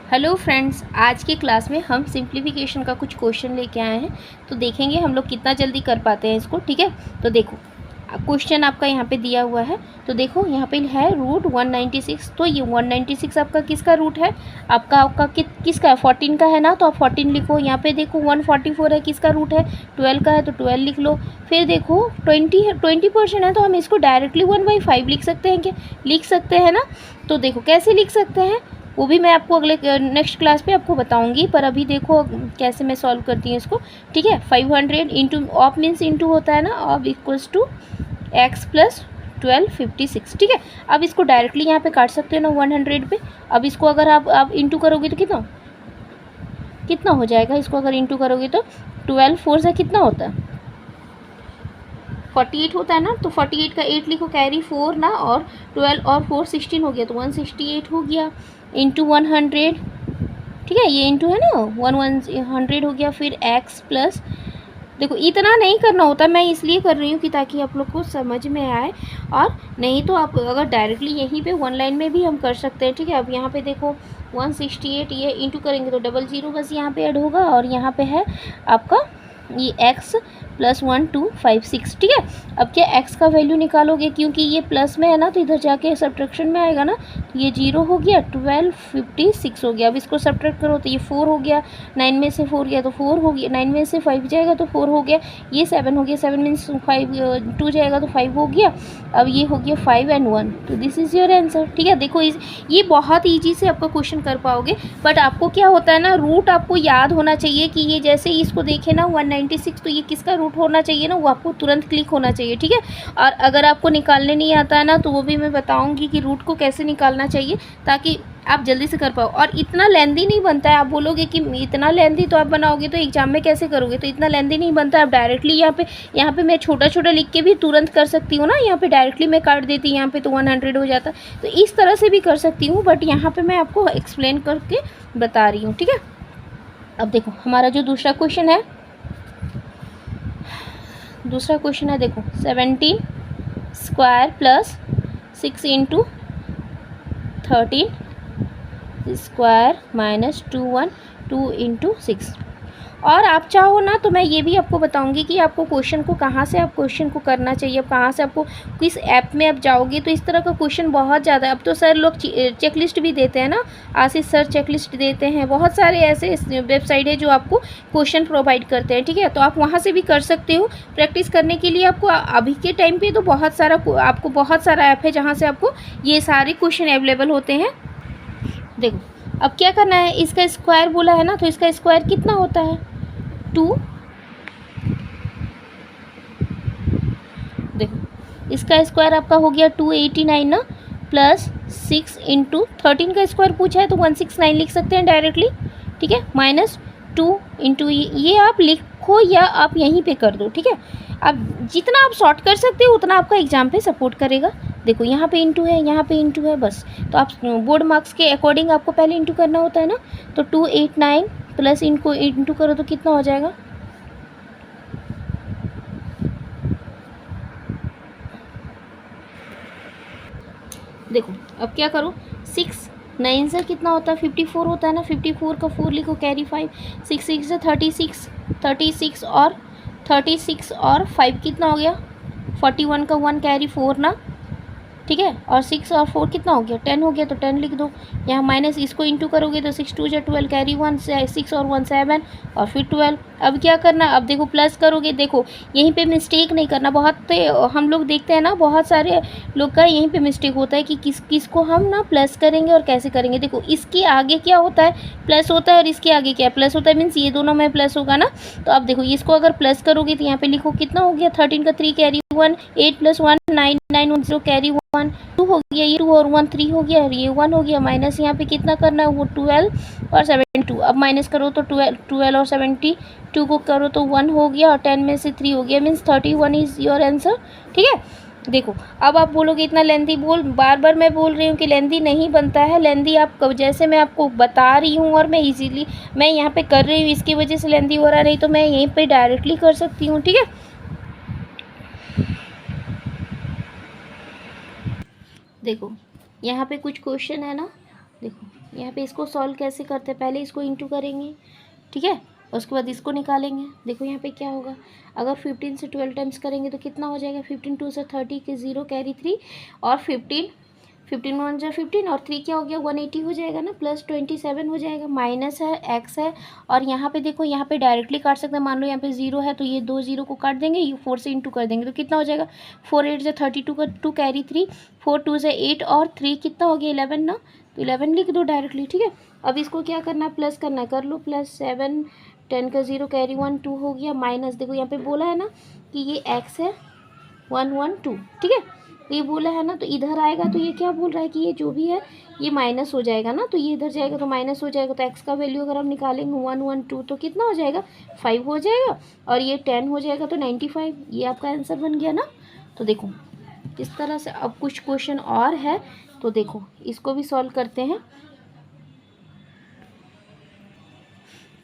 Hello friends, आज की class में हम सिंप्लीफिकेशन का कुछ क्वेश्चन लेके आए हैं। तो देखेंगे हम लोग कितना जल्दी कर पाते हैं इसको। ठीक है, तो देखो क्वेश्चन आपका यहाँ पे दिया हुआ है। तो देखो यहाँ पे है रूट 196। तो ये 196 आपका किसका रूट है? आपका किसका है? 14 का है ना, तो आप 14 लिखो। यहाँ पे देखो 144 है, किसका रूट है? 12 का है, तो 12 लिख लो। फिर देखो 20% है, तो हम इसको डायरेक्टली 1/5 लिख सकते हैं। क्या लिख सकते हैं ना? तो देखो कैसे लिख सकते हैं वो भी मैं आपको अगले नेक्स्ट क्लास पे आपको बताऊंगी। पर अभी देखो कैसे मैं सॉल्व करती हूँ इसको। ठीक है, 500 इंटू ऑफ मीन्स इंटू होता है ना, of equals to x plus 1256। ठीक है, अब इसको डायरेक्टली यहाँ पे काट सकते हो ना 100 पे। अब इसको अगर आप इंटू करोगे तो कितना हो जाएगा? इसको अगर इंटू करोगे तो 12 4 से कितना होता है? 48 होता है ना। तो 48 का 8 लिखो, कैरी 4 ना, और 12 और 4 16 हो गया, तो 168 हो गया इंटू 100। ठीक है, ये इंटू है ना 100 हो गया। फिर x प्लस, देखो इतना नहीं करना होता, मैं इसलिए कर रही हूँ कि ताकि आप लोग को समझ में आए। और नहीं तो आप अगर डायरेक्टली यहीं पे वन लाइन में भी हम कर सकते हैं। ठीक है, अब यहाँ पे देखो 168 ये इंटू करेंगे तो 00 बस यहाँ पे ऐड होगा, और यहाँ पे है आपका ये x प्लस 1256। ठीक है, अब क्या x का वैल्यू निकालोगे, क्योंकि ये प्लस में है ना, तो इधर जाके सब्ट्रैक्शन में आएगा ना। तो ये 0 हो गया, 1256 हो गया। अब इसको सब्ट्रैक्ट करो तो ये 4 हो गया, 9 में से 4 गया तो 4 हो गया, 9 में से 5 जाएगा तो 4 हो गया। ये 7 हो गया, 7 में से 2 जाएगा तो 5 हो गया। अब ये हो गया 5 and 1, तो दिस इज़ योर आंसर। ठीक है, देखो ये बहुत ईजी से आपका क्वेश्चन कर पाओगे। बट आपको क्या होता है ना, रूट आपको याद होना चाहिए कि ये जैसे ही इसको देखे ना 196, तो ये किसका रूट होना चाहिए ना, वो आपको तुरंत क्लिक होना चाहिए। ठीक है, और अगर आपको निकालने नहीं आता है ना, तो वो भी मैं बताऊंगी कि रूट को कैसे निकालना चाहिए, ताकि आप जल्दी से कर पाओ। और इतना लेंदी नहीं बनता है। आप बोलोगे कि इतना लेंदी तो आप बनाओगे तो एग्जाम में कैसे करोगे, तो इतना लेंदी नहीं बनता है। आप डायरेक्टली यहाँ पे मैं छोटा छोटा लिख के भी तुरंत कर सकती हूँ ना। यहाँ पे डायरेक्टली मैं काट देती, यहाँ पे तो 100 हो जाता। तो इस तरह से भी कर सकती हूँ, बट यहाँ पे मैं आपको एक्सप्लेन करके बता रही हूँ। ठीक है, अब देखो हमारा जो दूसरा क्वेश्चन है, देखो 17 square plus 6 into 13 square minus 2 into 6। और आप चाहो ना तो मैं ये भी आपको बताऊंगी कि आपको क्वेश्चन को कहाँ से आप क्वेश्चन को करना चाहिए, कहाँ से आपको किस ऐप में आप जाओगे। तो इस तरह का क्वेश्चन बहुत ज़्यादा, अब तो सर लोग चेकलिस्ट भी देते हैं ना, आशीष सर चेकलिस्ट देते हैं। बहुत सारे ऐसे वेबसाइट है जो आपको क्वेश्चन प्रोवाइड करते हैं। ठीक है, तो आप वहाँ से भी कर सकते हो प्रैक्टिस करने के लिए। आपको अभी के टाइम पर तो बहुत सारा ऐप है जहाँ से आपको ये सारे क्वेश्चन अवेलेबल होते हैं। देखो अब क्या करना है, इसका स्क्वायर बोला है ना, तो इसका स्क्वायर कितना होता है? 2। देखो इसका स्क्वायर आपका हो गया 289 ना, प्लस 6 इंटू 13 का स्क्वायर पूछा है तो 169 लिख सकते हैं डायरेक्टली। ठीक है, माइनस 2 इंटू ये आप लिखो या आप यहीं पे कर दो। ठीक है, अब जितना आप शॉर्ट कर सकते हो उतना आपका एग्जाम पे सपोर्ट करेगा। देखो यहाँ पे इंटू है, यहाँ पे इंटू है, बस तो आप बोर्ड मार्क्स के अकॉर्डिंग आपको पहले इंटू करना होता है ना। तो 289 प्लस इनको इंटू करो तो कितना हो जाएगा? देखो अब क्या करो, 6 9 से कितना होता है? 54 होता है ना। 54 का 4 लिखो, कैरी 5, 6 6 से 36 और 5 कितना हो गया? 41 का 1 कैरी 4 ना। ठीक है, और 6 और 4 कितना हो गया? 10 हो गया, तो 10 लिख दो। यहाँ माइनस इसको इंटू करोगे तो 6 2 12 कैरी 1 6 और 1 7 और फिर 12। अब क्या करना, अब देखो प्लस करोगे। देखो यहीं पे मिस्टेक नहीं करना। बहुत हम लोग देखते हैं ना, बहुत सारे लोग का यहीं पे मिस्टेक होता है कि किस को हम ना प्लस करेंगे और कैसे करेंगे। देखो इसके आगे क्या होता है? प्लस होता है, और इसके आगे क्या? प्लस होता है, मीन्स ये दोनों में प्लस होगा ना। तो अब देखो इसको अगर प्लस करोगे तो यहाँ पे लिखो कितना हो गया? 13 का 3 कैरी 1, 8 प्लस 1 9 9 1 0 कैरी 1 2 हो गया, ये 2 और 1 3 हो गया, ये 1 हो गया। माइनस यहाँ पे कितना करना है? वो 12 और 72। अब माइनस करो तो 12 और 72 को करो तो 1 हो गया, और 10 में से 3 हो गया, मीन्स 31 इज़ योर आंसर। ठीक है, देखो अब आप बोलोगे इतना लेंथी बार बार मैं बोल रही हूँ कि लेंथी नहीं बनता है। लेंथी आप जैसे मैं आपको बता रही हूँ और मैं इजीली मैं यहाँ पे कर रही हूँ, इसकी वजह से लेंथी हो रहा, नहीं तो मैं यहीं पे डायरेक्टली कर सकती हूँ। ठीक है, देखो यहाँ पे कुछ क्वेश्चन है ना, देखो यहाँ पे इसको सॉल्व कैसे करते हैं, पहले इसको इंटू करेंगे, ठीक है, उसके बाद इसको निकालेंगे। देखो यहाँ पे क्या होगा, अगर 15 से 12 टाइम्स करेंगे तो कितना हो जाएगा, 15 2 से 30 के 0 कैरी 3 और 15 1 जा 15 और 3 क्या हो गया 180 हो जाएगा ना, प्लस 27 हो जाएगा, माइनस है एक्स है। और यहाँ पे देखो, यहाँ पे डायरेक्टली काट सकते हैं, मान लो यहाँ पे 0 है तो ये 2 0 को काट देंगे, ये 4 से इंटू कर देंगे तो कितना हो जाएगा 4 8 जा 32 का 2 कैरी 3, 4 2 से 8 और 3 कितना हो गया 11 ना, तो 11 लिख दो डायरेक्टली, ठीक है। अब इसको क्या करना है, प्लस करना है, कर लो, प्लस 7 10 का 0 कैरी 1 2 हो गया, माइनस देखो यहाँ पे बोला है ना कि ये एक्स है 1 1 2, ठीक है, ये बोला है ना, तो इधर आएगा तो ये क्या बोल रहा है कि ये जो भी है ये माइनस हो जाएगा ना, तो ये इधर जाएगा तो माइनस हो जाएगा, तो एक्स का वैल्यू अगर हम निकालेंगे 1 1 2 तो कितना हो जाएगा 5 हो जाएगा, और ये 10 हो जाएगा तो 95, ये आपका आंसर बन गया ना। तो देखो इस तरह से। अब कुछ क्वेश्चन और है तो देखो इसको भी सॉल्व करते हैं।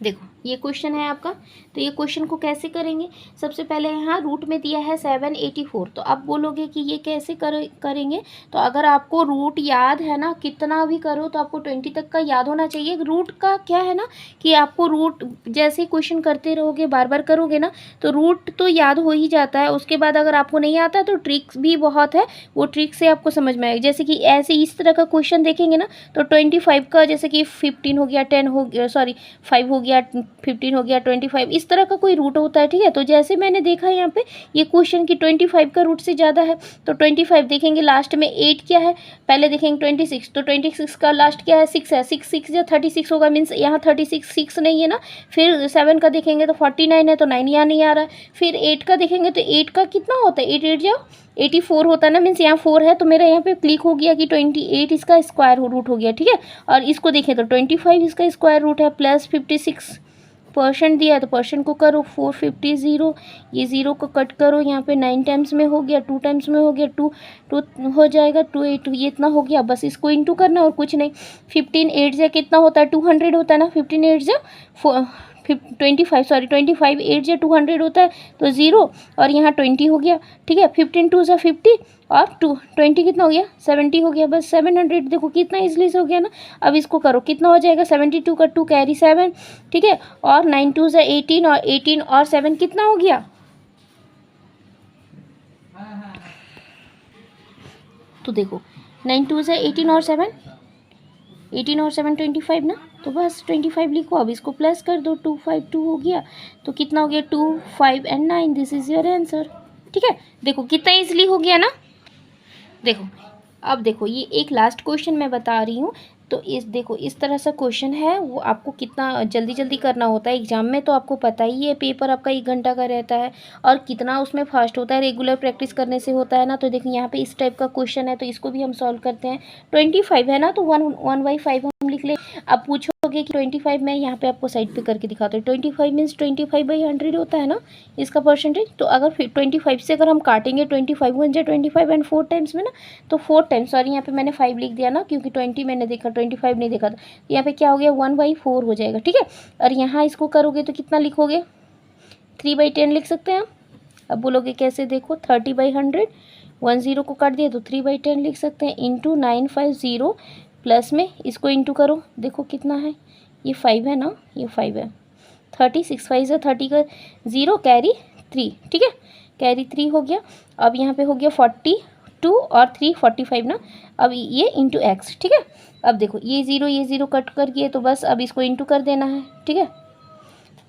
देखो ये क्वेश्चन है आपका, तो ये क्वेश्चन को कैसे करेंगे, सबसे पहले यहाँ रूट में दिया है 784, तो आप बोलोगे कि ये कैसे करेंगे, तो अगर आपको रूट याद है ना, कितना भी करो तो आपको 20 तक का याद होना चाहिए। रूट का क्या है ना कि आपको रूट जैसे ही क्वेश्चन करते रहोगे बार बार करोगे ना तो रूट तो याद हो ही जाता है, उसके बाद अगर आपको नहीं आता तो ट्रिक्स भी बहुत है, वो ट्रिक से आपको समझ में आएगा। जैसे कि ऐसे इस तरह का क्वेश्चन देखेंगे ना तो 25 का जैसे कि 15 हो गया, 10 हो गया, सॉरी 5 हो गया, 15 हो गया, 25 इस तरह का कोई रूट होता है, ठीक है। तो जैसे मैंने देखा यहाँ पे ये क्वेश्चन की 25 का रूट से ज़्यादा है तो 25 देखेंगे, लास्ट में 8 क्या है, पहले देखेंगे 26, तो 26 का लास्ट क्या है 6 है, 6 6 या 36 होगा, मीन्स यहाँ 36 6 नहीं है ना। फिर 7 का देखेंगे तो 49 है तो 9 यहाँ नहीं आ रहा है। फिर 8 का देखेंगे तो 8 का कितना होता है, 8 8 जाओ 84 होता है ना, मीन्स यहाँ 4 है तो मेरा यहाँ पे क्लिक हो गया कि 28 इसका स्क्वायर रूट हो गया, ठीक है। और इसको देखें तो 25 इसका स्क्वायर रूट है, प्लस 56% दिया है तो परसेंट को करो 450 0, ये 0 को कट करो, यहाँ पे 9 टाइम्स में हो गया, 2 टाइम्स में हो गया, 2 हो जाएगा, 2 8 ये इतना हो गया, बस इसको इंटू करना और कुछ नहीं। 15 8 जा कितना होता है 200 होता है ना, 15 8 जा 25 8 जा 200 होता है तो 0 और यहाँ 20 हो गया, ठीक है। 15 2 जा 50 और 20 कितना हो गया 70 हो गया, बस 700 देखो कितना इजली से हो गया ना। अब इसको करो कितना हो जाएगा 72 का 2 कैरी 7, ठीक है, और 9 2 जा 18 और 18 और 7 कितना हो गया, तो देखो 9 2 जा 18 और 7 25 ना, तो बस 25 लिखो। अब इसको प्लस कर दो 2 5 2 हो गया, तो कितना हो गया 2 5 and 9, this is your answer, ठीक है। देखो कितना इजली हो गया ना। देखो अब देखो ये एक लास्ट क्वेश्चन मैं बता रही हूँ, तो देखो इस तरह से क्वेश्चन है, वो आपको कितना जल्दी जल्दी करना होता है एग्जाम में, तो आपको पता ही है पेपर आपका 1 घंटा का रहता है और कितना उसमें फास्ट होता है, रेगुलर प्रैक्टिस करने से होता है ना। तो देखो यहाँ पे इस टाइप का क्वेश्चन है तो इसको भी हम सॉल्व करते हैं। 25 है ना तो 1/5 हम लिख ले। अब पूछोगे कि 25 मैं यहाँ पे आपको साइड पे करके दिखाता हूँ, 25 मीन्स 25/100 होता है ना इसका परसेंटेज। तो अगर फिर 25 से अगर हम काटेंगे 25 1 जा 25 एंड 4 टाइम्स में ना, तो 4 टाइम्स, सॉरी यहाँ पे मैंने 5 लिख दिया ना क्योंकि 20 मैंने देखा 25 नहीं देखा था, यहाँ पे क्या हो गया 1/4 हो जाएगा, ठीक है। और यहाँ इसको करोगे तो कितना लिखोगे 3/10 लिख सकते हैं हम। अब बोलोगे कैसे, देखो 30/100, 10 को काट दिया तो 3/10 लिख सकते हैं, इंटू 950 प्लस में इसको इंटू करो, देखो कितना है, ये 5 है ना, ये 5 है, 36 5 है 30 का 0 कैरी 3, ठीक है, कैरी 3 हो गया। अब यहाँ पे हो गया 42 और 3 45 ना, अब ये इंटू एक्स, ठीक है। अब देखो ये 0 कट कर दिए तो बस अब इसको इंटू कर देना है, ठीक है।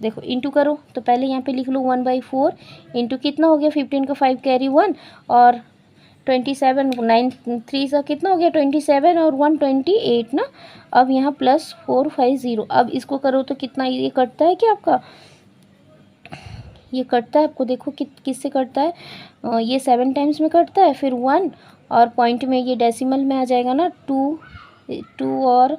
देखो इंटू करो तो पहले यहाँ पे लिख लो 1/4 इंटू कितना हो गया 15 का 5 कैरी 1 और 27 9 3 का कितना हो गया 27 और 1 28 ना। अब यहाँ प्लस 450, अब इसको करो तो कितना ये कटता है क्या आपका, ये कटता है आपको, देखो किससे कटता है, ये 7 टाइम्स में कटता है, फिर 1 और पॉइंट में ये डेसिमल में आ जाएगा ना 2 और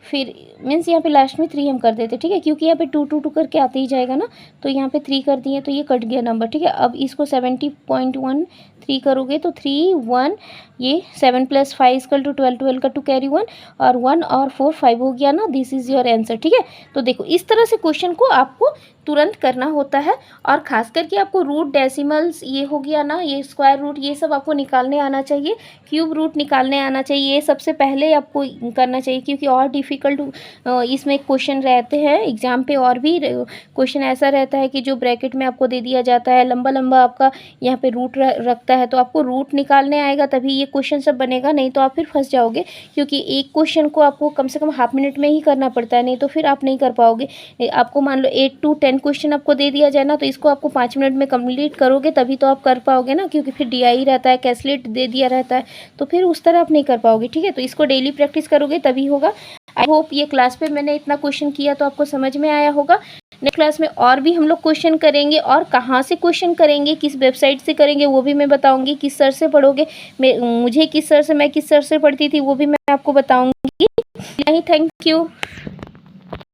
फिर मीन्स यहाँ पे लास्ट में 3 हम कर देते, ठीक है, क्योंकि यहाँ पे 2 2 2 करके आते ही जाएगा ना, तो यहाँ पे 3 कर दिए तो ये कट गया नंबर, ठीक है। अब इसको 70.13 करोगे तो 3 1 ये 7 + 5 = 12 12 का 2 कैरी 1 और 1 और 4 5 हो गया ना, दिस इज़ योर आंसर, ठीक है। तो देखो इस तरह से क्वेश्चन को आपको तुरंत करना होता है। और ख़ास करके आपको रूट, डेसिमल्स, ये हो गया ना, ये स्क्वायर रूट, ये सब आपको निकालने आना चाहिए, क्यूब रूट निकालने आना चाहिए, ये सबसे पहले आपको करना चाहिए। क्योंकि और डिफ़िकल्ट इसमें क्वेश्चन रहते हैं एग्ज़ाम पे, और भी क्वेश्चन ऐसा रहता है कि जो ब्रैकेट में आपको दे दिया जाता है, लंबा लंबा आपका यहाँ पे रूट रखता है, तो आपको रूट निकालने आएगा तभी ये क्वेश्चन सब बनेगा, नहीं तो आप फिर फंस जाओगे। क्योंकि एक क्वेश्चन को आपको कम से कम हाफ मिनट में ही करना पड़ता है, नहीं तो फिर आप नहीं कर पाओगे। आपको मान लो 8 to 10 क्वेश्चन आपको दे दिया जाए ना, तो इसको आपको 5 मिनट में कंप्लीट करोगे तभी तो आप कर पाओगे ना, क्योंकि फिर DI रहता है, कैलकुलेट दे दिया रहता है, तो फिर उस तरह आप नहीं कर पाओगे। ठीक है, तो इसको डेली प्रैक्टिस करोगे तभी होगा। आई होप ये क्लास पे मैंने इतना क्वेश्चन किया तो आपको समझ में आया होगा। नेक्स्ट क्लास में और भी हम लोग क्वेश्चन करेंगे, और कहाँ से क्वेश्चन करेंगे, किस वेबसाइट से करेंगे वो भी मैं बताऊंगी, किस सर से पढ़ोगे, मैं किस सर से पढ़ती थी वो भी मैं आपको बताऊंगी। नहीं, थैंक यू।